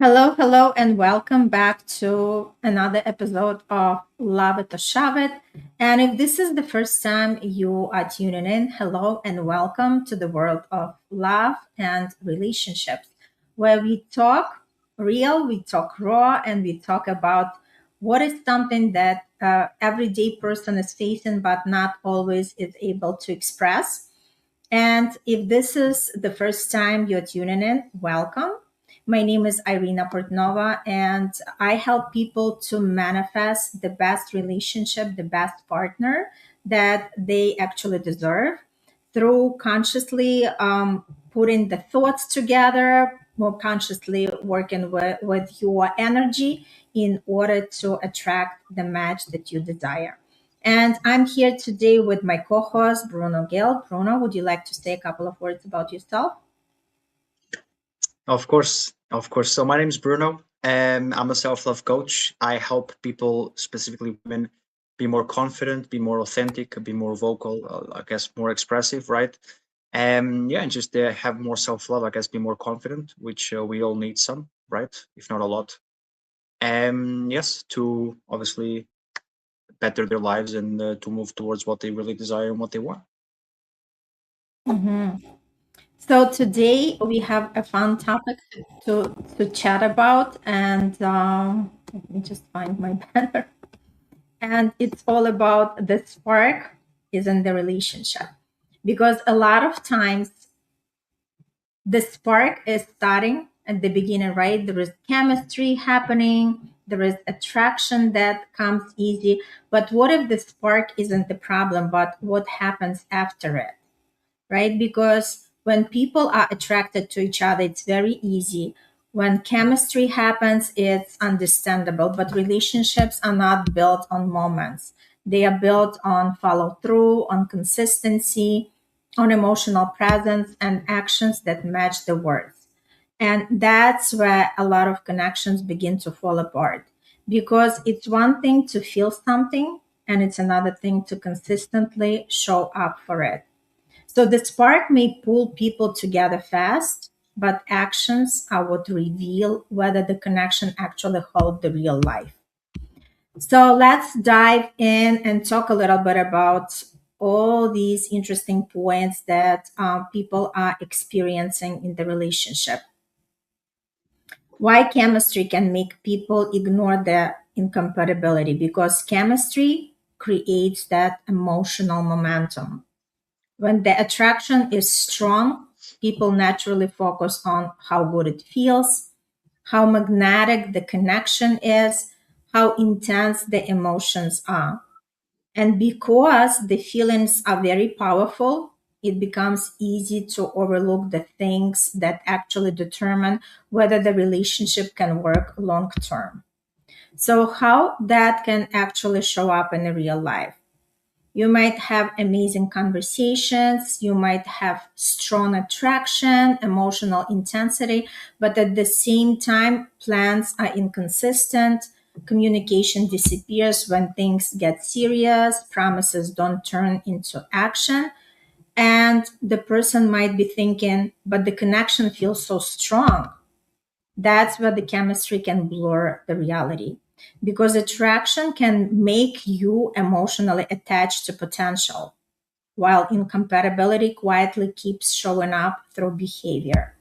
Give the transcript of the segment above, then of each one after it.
Hello, hello, and welcome back to another episode of Love It or Shove It. And if this is the first time you are tuning in, hello and welcome to the world of love and relationships, where we talk real, we talk raw, and we talk about what is something that everyday person is facing but not always is able to express. And if this is the first time you're tuning in, welcome. My name is Irina Portnova, and I help people to manifest the best relationship, the best partner that they actually deserve through consciously putting the thoughts together, more consciously working with your energy in order to attract the match that you desire. And I'm here today with my co host, Bruno Gill. Bruno, would you like to say a couple of words about yourself? Of course, of course. So my name is Bruno, and I'm a self-love coach. I help people, specifically women, be more confident, be more authentic, be more vocal, I guess more expressive, right? Yeah, and just have more self-love, I guess, be more confident, which we all need some, right? If not a lot. Yes, to obviously better their lives and to move towards what they really desire and what they want. Mhm. So today we have a fun topic to chat about, and let me just find my banner. And it's all about the spark is in the relationship, because a lot of times the spark is starting at the beginning, right? There is chemistry happening, there is attraction that comes easy. But what if the spark isn't the problem, but what happens after it? Right? Because when people are attracted to each other, it's very easy. When chemistry happens, it's understandable, but relationships are not built on moments. They are built on follow through, on consistency, on emotional presence, and actions that match the words. And that's where a lot of connections begin to fall apart because it's one thing to feel something, and it's another thing to consistently show up for it. So the spark may pull people together fast, but actions are what reveal whether the connection actually holds the real life. So let's dive in and talk a little bit about all these interesting points that people are experiencing in the relationship. Why chemistry can make people ignore the incompatibility? Because chemistry creates that emotional momentum. When the attraction is strong, people naturally focus on how good it feels, how magnetic the connection is, how intense the emotions are. And because the feelings are very powerful, it becomes easy to overlook the things that actually determine whether the relationship can work long term. So, how that can actually show up in the real life? You might have amazing conversations, you might have strong attraction, emotional intensity, but at the same time, plans are inconsistent, communication disappears when things get serious, promises don't turn into action, and the person might be thinking, but the connection feels so strong. That's where the chemistry can blur the reality because attraction can make you emotionally attached to potential, while incompatibility quietly keeps showing up through behavior.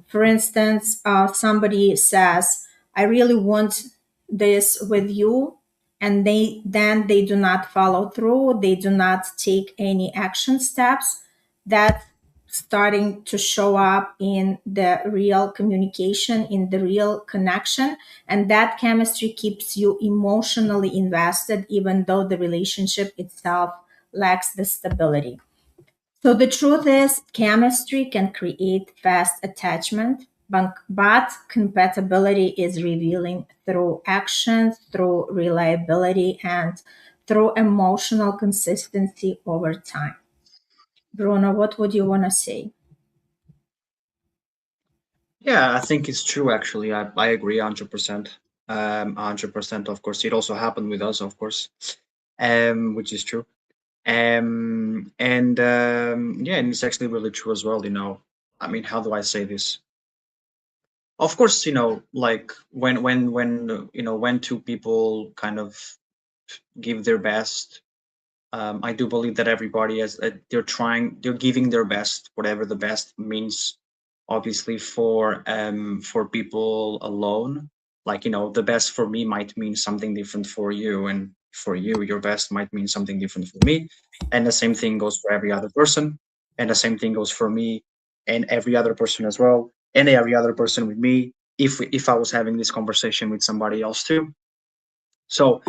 For instance, somebody says, I really want this with you, and they do not follow through, they do not take any action steps. That's starting to show up in the real communication, in the real connection, and that chemistry keeps you emotionally invested even though the relationship itself lacks the stability. So the truth is, chemistry can create fast attachment, but compatibility is revealing through actions, through reliability, and through emotional consistency over time. Bruno, what would you want to say? Yeah, I think it's true. Actually, I agree 100%. 100%. Of course, it also happened with us, of course, which is true. And yeah, and it's actually really true as well. I mean, how do I say this? of course, like when two people kind of give their best, I do believe that everybody has they're giving their best, whatever the best means, obviously for people alone. Like, the best for me might mean something different for you, and for you, your best might mean something different for me. And the same thing goes for every other person. And the same thing goes for me and every other person as well, and every other person with me, if I was having this conversation with somebody else too. So,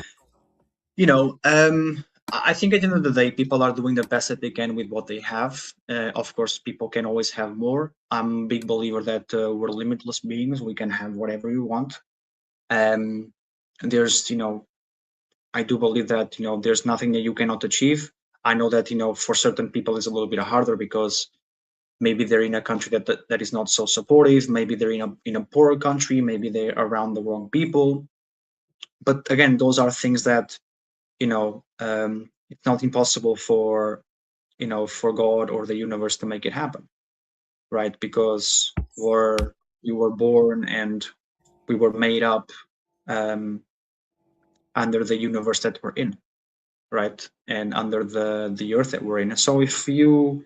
you know, um, I think at the end of the day, people are doing the best that they can with what they have. Of course, people can always have more. I'm a big believer that we're limitless beings. We can have whatever we want. Um, and there's, I do believe that, there's nothing that you cannot achieve. I know that, for certain people, it's a little bit harder because maybe they're in a country that is not so supportive. Maybe they're in a poorer country. Maybe they're around the wrong people. But again, those are things that it's not impossible for God or the universe to make it happen, right? Because you were born and we were made up um, under the universe that we're in, right? And under the earth that we're in. So if you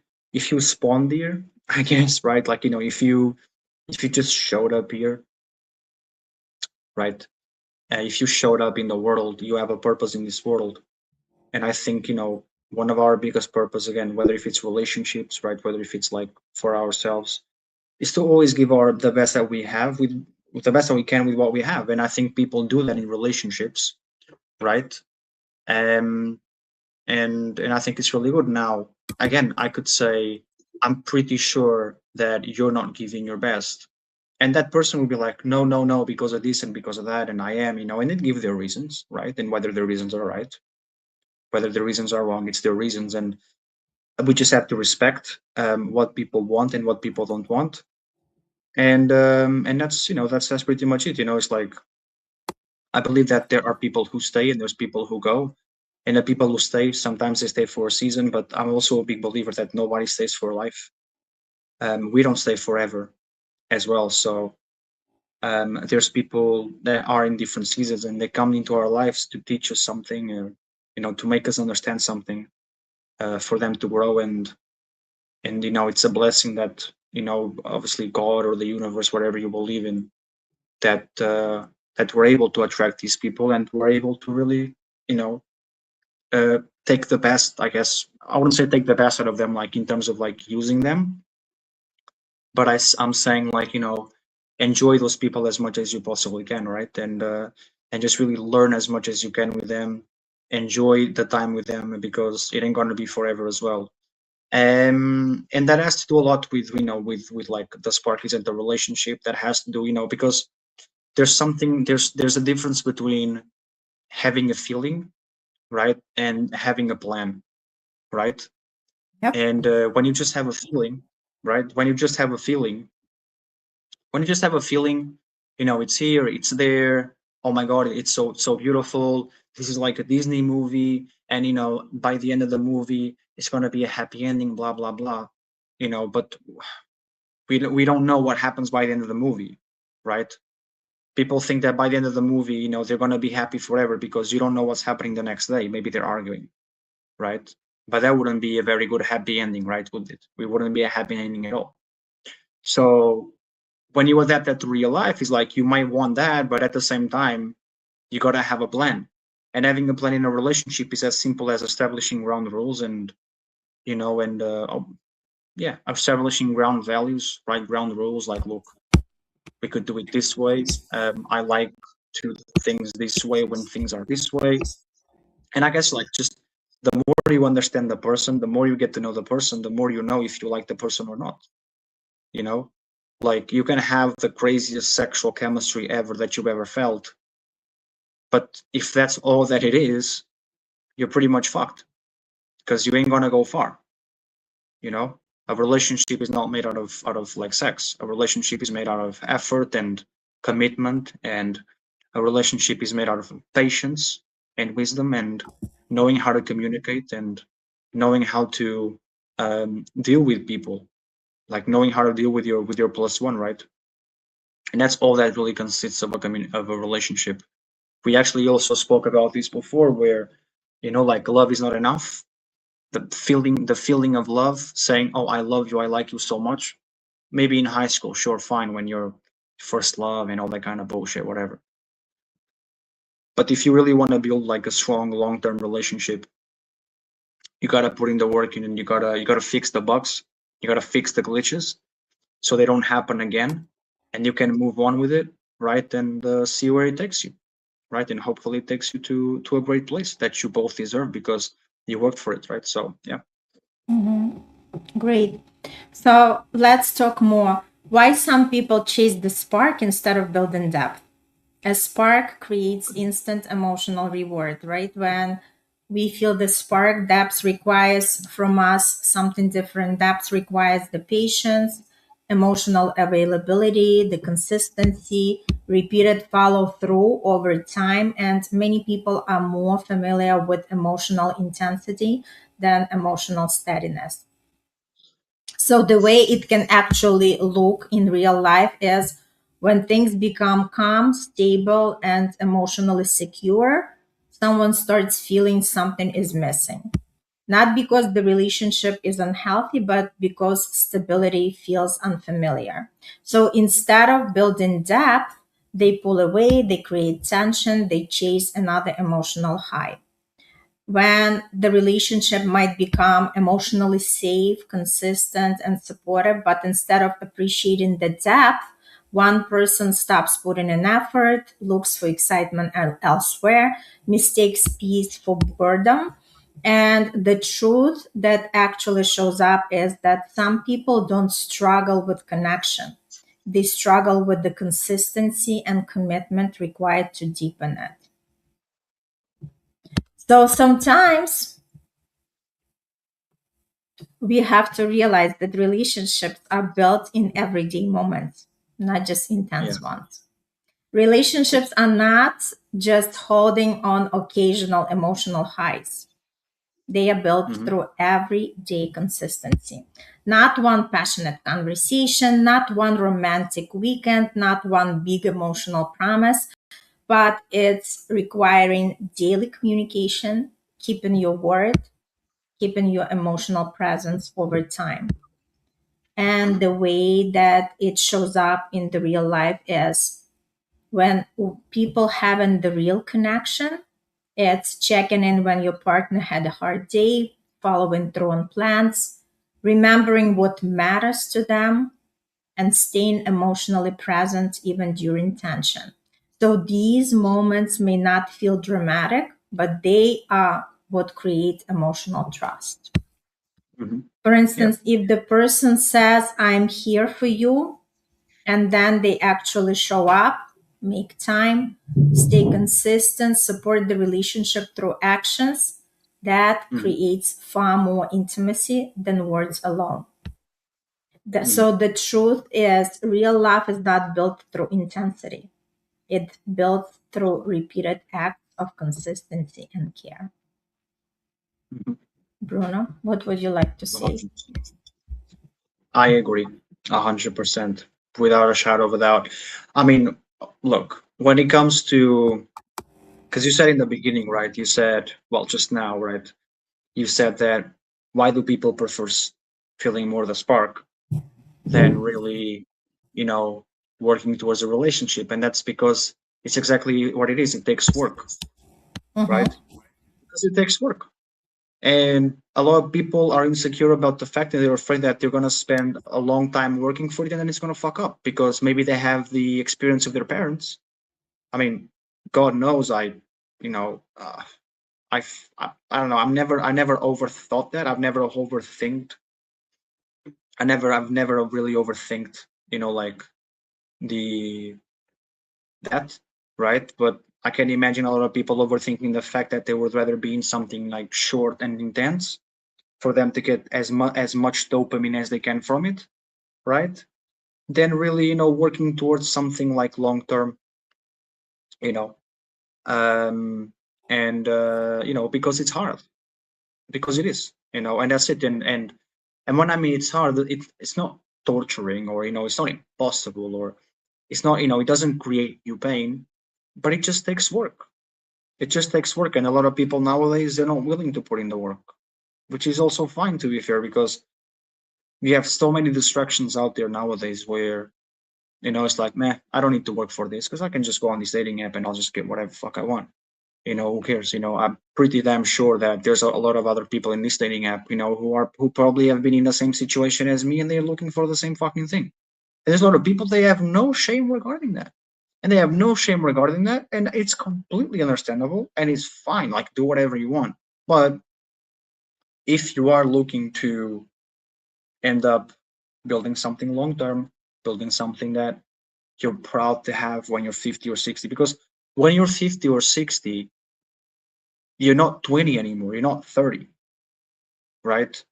spawned here, I guess, right? Like, if you just showed up here, right? If you showed up in the world, you have a purpose in this world. And I think, one of our biggest purpose, again, whether if it's relationships, right, whether if it's like for ourselves, is to always give our the best that we have with the best that we can with what we have. And I think people do that in relationships, right? um and I think it's really good. Now, again, I could say I'm pretty sure that you're not giving your best, and that person will be like, no, no, no, because of this and because of that, and I am, and they give their reasons, right? And whether their reasons are right, whether the reasons are wrong, it's their reasons. And we just have to respect what people want and what people don't want. And that's pretty much it. It's like, I believe that there are people who stay and there's people who go, and the people who stay, sometimes they stay for a season. But I'm also a big believer that nobody stays for life. We don't stay forever as well. So there's people that are in different seasons and they come into our lives to teach us something, or to make us understand something, for them to grow. And it's a blessing that, obviously God or the universe, whatever you believe in, that that we're able to attract these people, and we're able to really, you know take the best, I guess. I wouldn't say take the best out of them, like in terms of like using them, but I'm saying, like, enjoy those people as much as you possibly can, right? And just really learn as much as you can with them, enjoy the time with them, because it ain't going to be forever as well. And that has to do a lot with, with like the sparkies and the relationship. That has to do, because there's a difference between having a feeling, right, and having a plan, right? Yep. And when you just have a feeling, right, when you just have a feeling, it's here, it's there. Oh my God, it's so beautiful. This is like a Disney movie, and by the end of the movie, it's going to be a happy ending, blah blah blah. But we don't know what happens by the end of the movie, right? People think that by the end of the movie, they're going to be happy forever, because you don't know what's happening the next day. Maybe they're arguing, right? But that wouldn't be a very good happy ending, right? Would it? We wouldn't be a happy ending at all. So when you adapt that to real life, it's like you might want that, but at the same time, you gotta have a plan. And having a plan in a relationship is as simple as establishing ground rules, and yeah, establishing ground values, right? Ground rules, like, look, we could do it this way. I like to do things this way when things are this way. And I guess, like, just the more you understand the person, the more you get to know the person, the more you know if you like the person or not. You know, like, you can have the craziest sexual chemistry ever that you've ever felt, but if that's all that it is, you're pretty much fucked, because you ain't gonna go far. You know, a relationship is not made out of like sex. A relationship is made out of effort and commitment, and a relationship is made out of patience and wisdom, and knowing how to communicate, and knowing how to deal with people, like knowing how to deal with your plus one, right? And that's all that really consists of a relationship. We actually also spoke about this before, where like love is not enough. The feeling of love, saying, oh, I love you, I like you so much, maybe in high school, sure, fine, when you're first love and all that kind of bullshit, whatever. But if you really want to build like a strong long-term relationship, you gotta put in the work in, and you gotta fix the bugs, you gotta fix the glitches so they don't happen again, and you can move on with it, right? And see where it takes you, right? And hopefully it takes you to a great place that you both deserve because you worked for it, right? So yeah. Great. So let's talk more. Why some people chase the spark instead of building depth? A spark creates instant emotional reward, right? When we feel the spark, depth requires from us something different. Depth requires the patience, emotional availability, the consistency, repeated follow through over time. And many people are more familiar with emotional intensity than emotional steadiness. So the way it can actually look in real life is when things become calm, stable, and emotionally secure, someone starts feeling something is missing. Not because the relationship is unhealthy, but because stability feels unfamiliar. So instead of building depth, they pull away, they create tension, they chase another emotional high. When the relationship might become emotionally safe, consistent, and supportive, but instead of appreciating the depth, one person stops putting in effort, looks for excitement elsewhere, mistakes peace for boredom. And the truth that actually shows up is that some people don't struggle with connection. They struggle with the consistency and commitment required to deepen it. So sometimes we have to realize that relationships are built in everyday moments, not just Yeah. intense ones. Relationships are not just holding on occasional emotional highs. They are built Hmm. through everyday consistency. Not one passionate conversation, not one romantic weekend, not one big emotional promise, but it's requiring daily communication, keeping your word, keeping your emotional presence over time. And the way that it shows up in the real life is when people having the real connection, it's checking in when your partner had a hard day, following through on plans, remembering what matters to them, and staying emotionally present even during tension. So these moments may not feel dramatic, but they are what create emotional trust. Hmm. For Yeah. instance, if the person says, I'm here for you, and then they actually show up, make time, stay consistent, support the relationship through actions, that Hmm. creates far more intimacy than words alone. Hmm. So the truth is, real love is not built through intensity. It's built through repeated acts of consistency and care. Hmm. Bruno, what would you like to say? 100%. I agree, 100%, without a shadow of a doubt. I mean, look, when it comes to, because you said in the beginning, right? You said, well, just now, right? You said that why do people prefer feeling more the spark than really, you know, working towards a relationship? And that's because it's exactly what it is. It takes work, Mm-hmm. right? Because it takes work. And a lot of people are insecure about the fact that they're afraid that they're going to spend a long time working for it and then it's going to fuck up because maybe they have the experience of their parents. I mean, God knows you know, I don't know. I never overthought that. I've never really overthinked, like the, that, right? But I can imagine a lot of people overthinking the fact that they would rather be in something like short and intense for them to get as much dopamine as they can from it, right? Then really, working towards something like long term, you know, um, and because it's hard, because it is, and that's it. And when I mean it's hard, it's not torturing or it's not impossible or It's not, it doesn't create you pain, but it just takes work. It just takes work. And a lot of people nowadays, they're not willing to put in the work, which is also fine, to be fair, because we have so many distractions out there nowadays where, it's like, man, I don't need to work for this because I can just go on this dating app and I'll just get whatever fuck I want. Who cares? I'm pretty damn sure that there's a lot of other people in this dating app, who probably have been in the same situation as me and they're looking for the same fucking thing. And there's a lot of people, they have no shame regarding that. And they have no shame regarding that. And it's completely understandable and it's fine. Like, do whatever you want. But if you are looking to end up building something long term, building something that you're proud to have when you're 50 or 60, because when you're 50 or 60, you're not 20 anymore, you're not 30, right?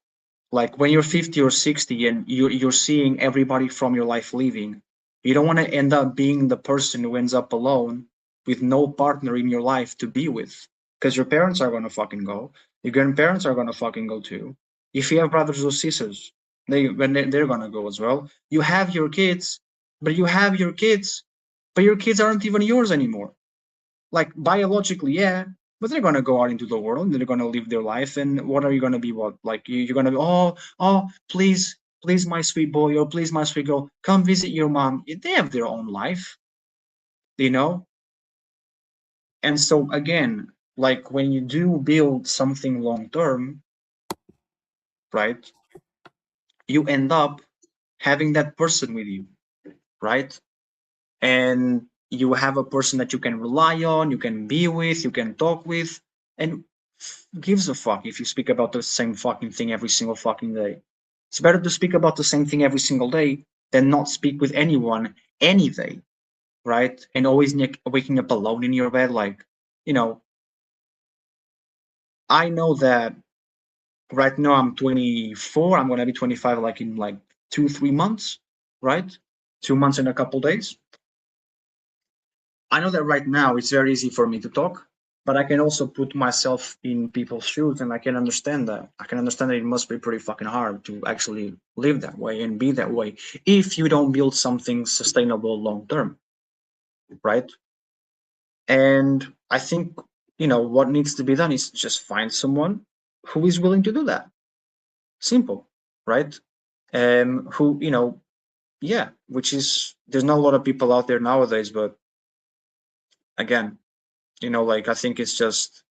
Like when you're 50 or 60 and you're seeing everybody from your life leaving, you don't want to end up being the person who ends up alone with no partner in your life to be with, because your parents are going to fucking go, your grandparents are going to fucking go too. If you have brothers or sisters, they're going to go as well. You have your kids, but your kids aren't even yours anymore. Like biologically, yeah, but they're gonna go out into the world and they're gonna live their life. And what are you gonna be? What, like, you're gonna be, oh, please, please, my sweet boy, or please, my sweet girl, come visit your mom. They have their own life, you know. And so again, like when you do build something long term, right? You end up having that person with you, right? And you have a person that you can rely on, you can be with, you can talk with, and gives a fuck if you speak about the same fucking thing every single fucking day. It's better to speak about the same thing every single day than not speak with anyone any day, right? And always waking up alone in your bed. Like, you know, I know that right now I'm 24, I'm gonna be 25 like in like 2 3 months, right? 2 months and a couple days. I know that right now it's very easy for me to talk, but I can also put myself in people's shoes and I can understand that. I can understand that it must be pretty fucking hard to actually live that way and be that way if you don't build something sustainable long term, right? And I think, what needs to be done is just find someone who is willing to do that. Simple, right? Who, yeah, which is, there's not a lot of people out there nowadays, but again, like I think it's just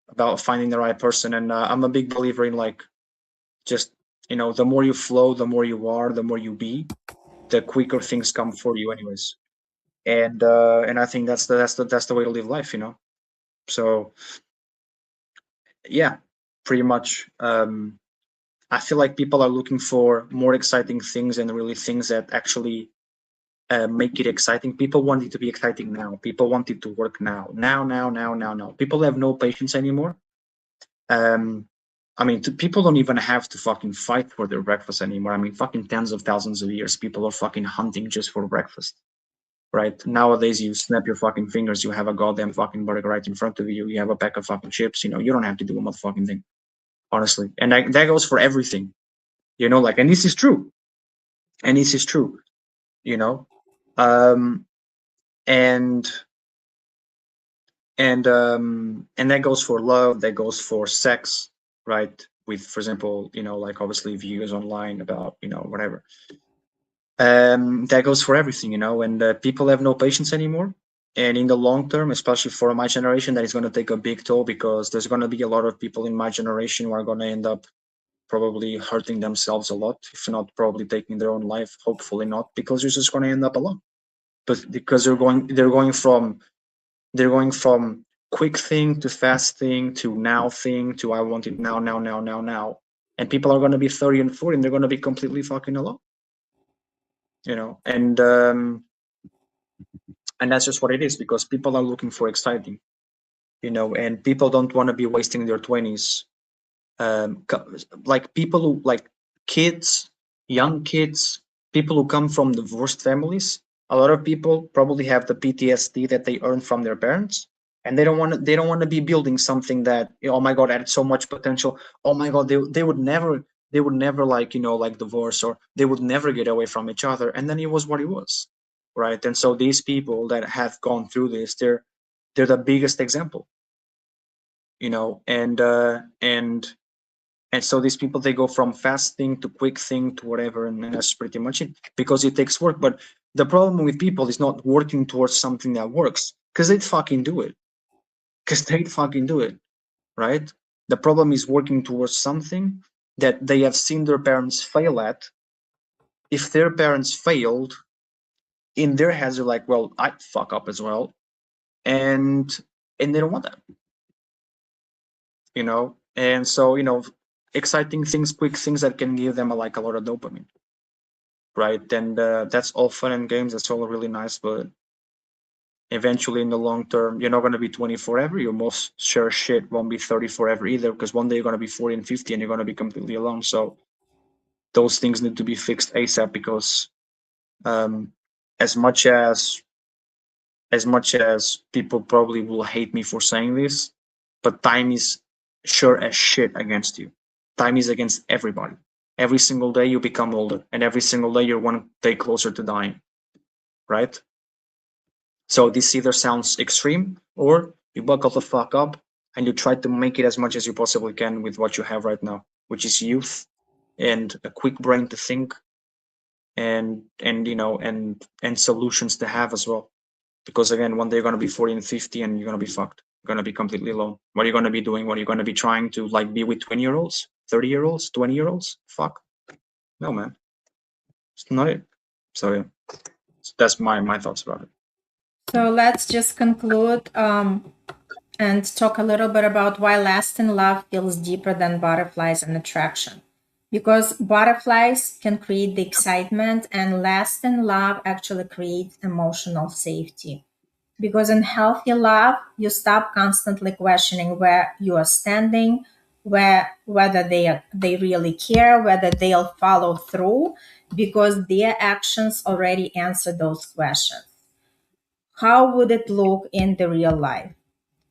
about finding the right person. And I'm a big believer in like just, the more you flow, the more you are, the more you be, the quicker things come for you anyways. And I think that's the way to live life, So yeah, pretty much. I feel like people are looking for more exciting things and really things that actually make it exciting. People want it to be exciting now. People want it to work now. Now. People have no patience anymore. Um, I mean, people don't even have to fucking fight for their breakfast anymore. I mean, fucking tens of thousands of years, people are fucking hunting just for breakfast, right? Nowadays, you snap your fucking fingers, you have a goddamn fucking burger right in front of you. You have a pack of fucking chips. You don't have to do a motherfucking thing, honestly. And that goes for everything, like, and this is true. And this is true, you know. Um, and and that goes for love, that goes for sex, right? With, for example, like obviously views online about, whatever. That goes for everything, and people have no patience anymore. And in the long term, especially for my generation, that is going to take a big toll, because there's going to be a lot of people in my generation who are going to end up probably hurting themselves a lot, if not probably taking their own life. Hopefully not, because you're just going to end up alone. But because they're going from quick thing to fast thing to now thing to I want it now. And people are going to be 30 and 40 and they're going to be completely fucking alone, and that's just what it is, because people are looking for exciting, and people don't want to be wasting their 20s. Like people who, like kids, young kids, people who come from divorced families, a lot of people probably have the PTSD that they earned from their parents, and they don't want to be building something that, oh my god, had so much potential. Oh my god, they would never like, like divorce, or they would never get away from each other, and then it was what it was, right? And so these people that have gone through this, they're the biggest example, you know. And so these people, they go from fast thing to quick thing to whatever, and that's pretty much it, because it takes work. But the problem with people is not working towards something that works, because they'd fucking do it, right? The problem is working towards something that they have seen their parents fail at. If their parents failed, in their heads they're like, well, I'd fuck up as well, and they don't want that, you know. And so, you know, exciting things, quick things that can give them like a lot of dopamine, right? And that's all fun and games, that's all really nice, but eventually in the long term, you're not going to be 20 forever. Your most sure shit won't be 30 forever either, because one day you're going to be 40 and 50 and you're going to be completely alone. So those things need to be fixed ASAP, because um, as much as people probably will hate me for saying this, but time is sure as shit against you. Time is against everybody. Every single day you become older, and every single day you're one day closer to dying, right? So this either sounds extreme, or you buckle the fuck up and you try to make it as much as you possibly can with what you have right now, which is youth and a quick brain to think, and you know, and solutions to have as well. Because again, one day you're gonna be 40 and 50 and you're gonna be fucked. You're gonna be completely alone. What are you gonna be doing? What are you gonna be trying to like be with 20-year-olds, 30-year-olds, 20-year-olds? Fuck. No, man. It's not it. So yeah. So that's my thoughts about it. So let's just conclude and talk a little bit about why lasting love feels deeper than butterflies and attraction. Because butterflies can create the excitement, and lasting love actually creates emotional safety. Because in healthy love, you stop constantly questioning where you are standing, whether they really care, whether they'll follow through, because their actions already answer those questions. How would it look in the real life?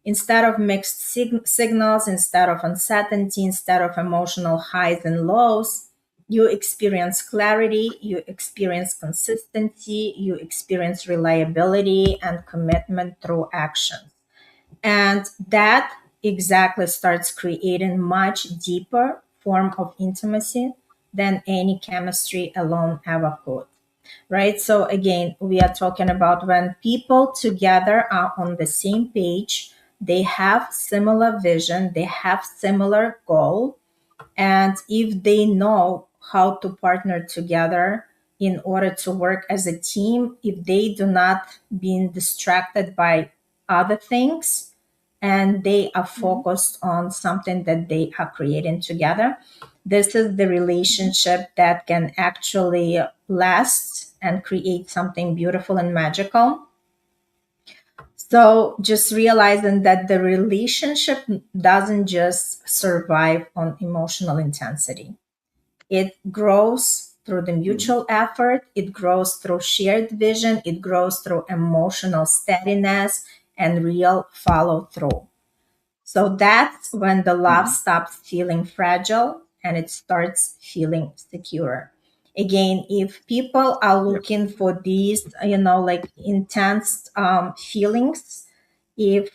Instead of mixed signals, instead of uncertainty, instead of emotional highs and lows, you experience clarity, you experience consistency, you experience reliability and commitment through actions. And that exactly starts creating much deeper form of intimacy than any chemistry alone ever could. Right? So again, we are talking about when people together are on the same page, they have similar vision, they have similar goal, and if they know how to partner together in order to work as a team, if they do not being distracted by other things, and they are focused on something that they are creating together, this is the relationship that can actually last and create something beautiful and magical. So just realizing that the relationship doesn't just survive on emotional intensity. It grows through the Mhm. mutual effort, it grows through shared vision, it grows through emotional steadiness and real follow through. So that's when the love Mhm. stops feeling fragile and it starts feeling secure. Again, if people are Yep. looking for these, like intense feelings, if,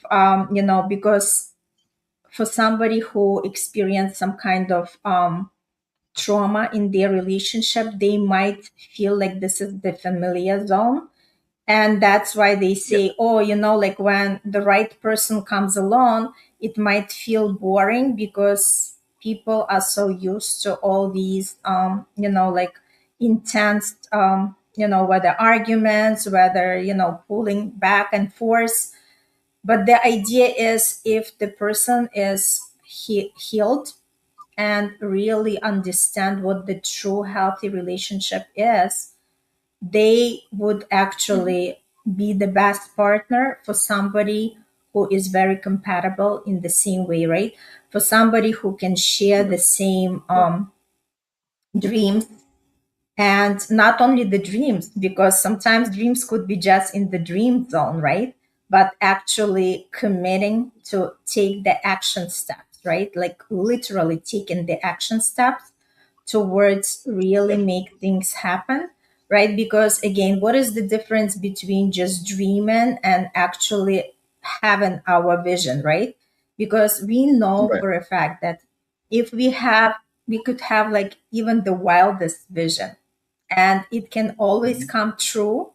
because for somebody who experienced some kind of trauma in their relationship, they might feel like this is the familiar zone. And that's why they Yep. say, oh, like when the right person comes along, it might feel boring because people are so used to all these, like intense, whether arguments, whether, pulling back and forth. But the idea is if the person is healed and really understand what the true healthy relationship is, they would Mhm. actually be the best partner for somebody who is very compatible in the same way, right? For somebody who can share Yep. the same Yep. dreams, and not only the dreams, because sometimes dreams could be just in the dream zone, right? But actually committing to take the action steps, right? Like literally taking the action steps towards really Yep. make things happen, right? Because again, what is the difference between just dreaming and actually having our vision, right? Because we know Right. for a fact that if we could have like even the wildest vision, and it can always Mhm. come true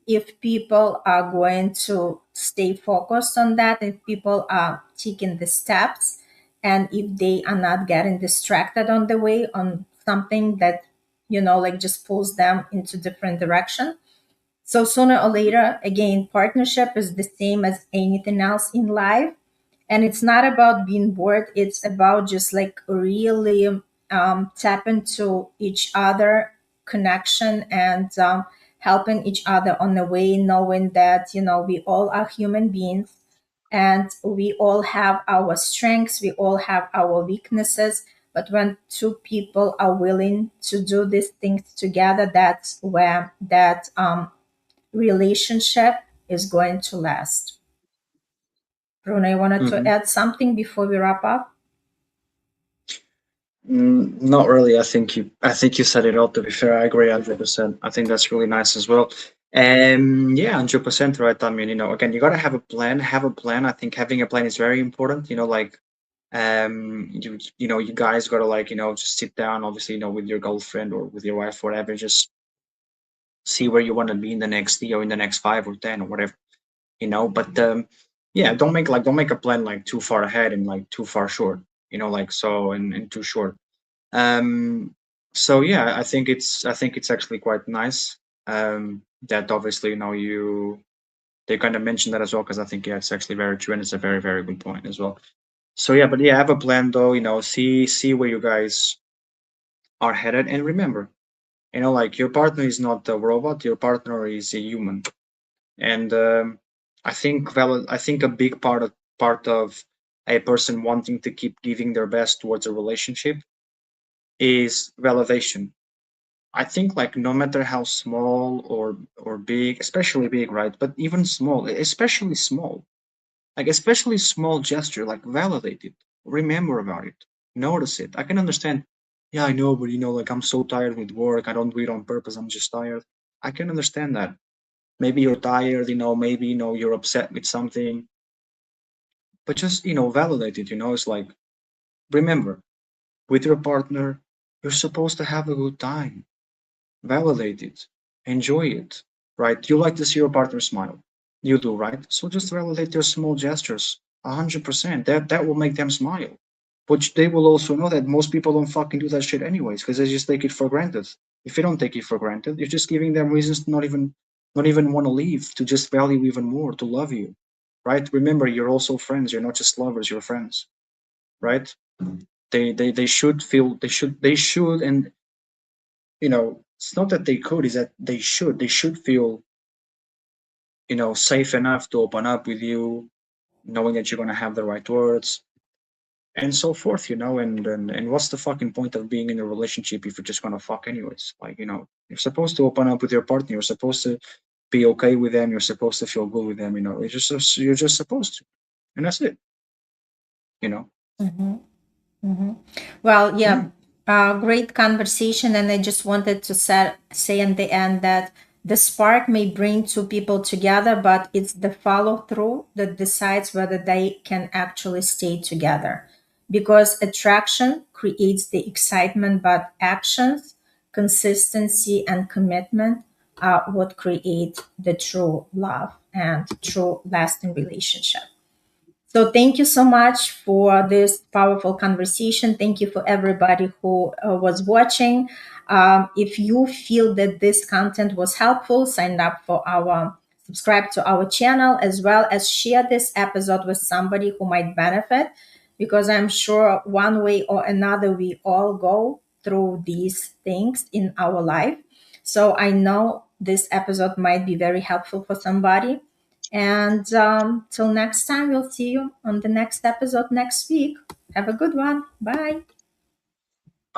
if people are going to stay focused on that, if people are taking the steps, and if they are not getting distracted on the way on something that, like just pulls them into different direction. So sooner or later, again, partnership is the same as anything else in life. And it's not about being bored, it's about just like really tap into each other connection, and helping each other on the way, knowing that, we all are human beings, and we all have our strengths, we all have our weaknesses. But when two people are willing to do these things together, that's where that relationship is going to last. Bruno, you wanted to Mhm. add something before we wrap up? Not really. I think you said it all. To be fair, I agree 100%. I think that's really nice as well. Yeah, 100% right. I mean, again, you gotta have a plan. Have a plan. I think having a plan is very important. Like, you guys gotta like, just sit down, obviously, with your girlfriend or with your wife, whatever. Just see where you want to be in the next year, or in the next 5 or 10 or whatever. But yeah, don't make a plan like too far ahead and like too far short. Like so and too short. So yeah, I think it's actually quite nice. That obviously they kind of mentioned that as well, because I think, yeah, it's actually very true, and it's a very very good point as well. So yeah, but yeah, have a plan though. See where you guys are headed, and remember, like your partner is not a robot. Your partner is a human, and I think a big part of a person wanting to keep giving their best towards a relationship is validation. I think like no matter how small or big, especially big, right? But even small, especially small gesture, like validate it, remember about it, notice it. I can understand. Yeah, I know, but like I'm so tired with work. I don't do it on purpose. I'm just tired. I can understand that. Maybe you're tired. Maybe you're upset with something, but just validate it. It's like, remember, with your partner, you're supposed to have a good time. Validate it, enjoy it, right? You like to see your partner smile. You do, right? So just validate their small gestures 100%. That will make them smile. But they will also know that most people don't fucking do that shit anyways, because they just take it for granted. If you don't take it for granted, you're just giving them reasons to not even want to leave, to just value even more, to love you. Right? Remember, you're also friends. You're not just lovers, you're friends. Right? They should feel they should, and it's not that they could, is that they should feel safe enough to open up with you, knowing that you're going to have the right words and so forth. And what's the fucking point of being in a relationship if you're just going to fuck anyways? Like, you're supposed to open up with your partner. You're supposed to be okay with them. You're supposed to feel good with them. You're just supposed to, and that's it. you know Hmm. Hmm. Well, yeah. yeah, great conversation. And I just wanted to say in the end that the spark may bring two people together, but it's the follow through that decides whether they can actually stay together. Because attraction creates the excitement, but actions, consistency, and commitment are what create the true love and true lasting relationship. So thank you so much for this powerful conversation. Thank you for everybody who was watching. If you feel that this content was helpful, sign up for subscribe to our channel, as well as share this episode with somebody who might benefit, because I'm sure one way or another we all go through these things in our life. So I know this episode might be very helpful for somebody. And till next time, we'll see you on the next episode next week. Have a good one. Bye.